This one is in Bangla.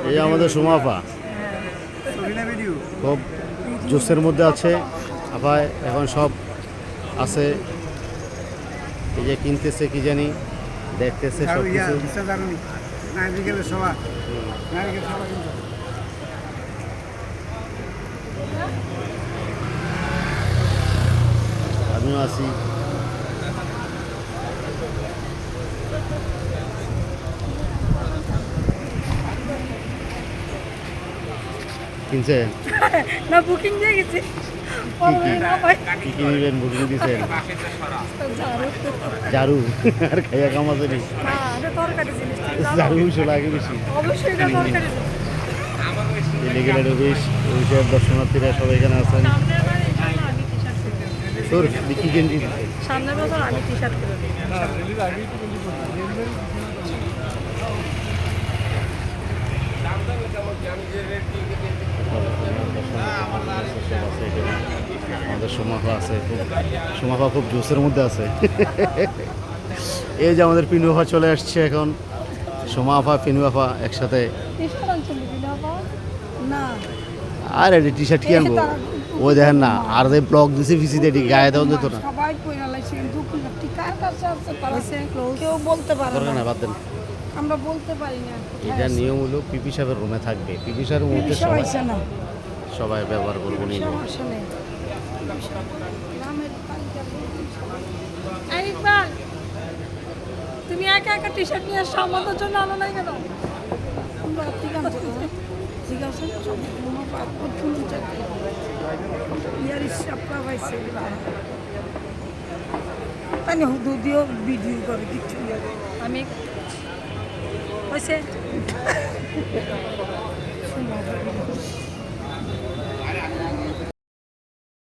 এই আমাদের সুমাফা খুব জোসের মধ্যে আছে। আবার এখন সব আছে, এই যে কিনতেছে কি জানি, দেখতেছে সব কিছু। আমিও আছি। কিনছে না বুকিং দিয়ে গেছি কি কি নিবেন? বুকিং দিচ্ছেন? ঝাড়ু আর খাইয়া কাম আছে নি? ঝাড়ু উইশো লাগে বেশি। অবশ্যই এটা দরকারি এলিগেটেড উইশের দর্শনার্থীরা সবাই এখানে আছেন। তোর কি গেঞ্জি দিচ্ছে? সামনের বছর আমি টি শার্ট করে দিই। আমাদের সুমাফা আছে, খুব সুমাফা খুব জোসের মধ্যে আছে। এই যে আমাদের পিনুয়াফা চলে আসছে এখন, সুমাফা পিনুয়াফা একসাথে। টি শার্ট আনছেন বাবা? না আর এটি টি শার্ট কি আনবো? ওই দেখেন না, আর যে ব্লক দিছে ফিসিতে এটি গায়ে দেওয়া যেত না। সবাই কইরা লাইছে কিন্তু কার কাছে আছে তারা কেউ বলতে পারে দরকার না। না, বাদ দেন। আমরা বলতে পারি না। এটা নিয়ম হলো পিপি সাহেবের রুমে থাকবে, পিপি সাহেবের মধ্যে বিষয় সবাই হইছে না। সবাই ব্যবহার করবো নিব। সমস্যা নেই। গ্রামের বাড়িটা এই ইকবাল, তুমি একা একা টি শার্ট নিয়ে আসছো, আমাদের জন্য আনো নাই কেন? আমরা ঠিক আছে ঠিক আছে সম্পূর্ণ প্রথম চাকরি ইয়ার ইচ্ছা পাইছে তাই যদিও ভিডিও করে কিছু আমি হয়েছে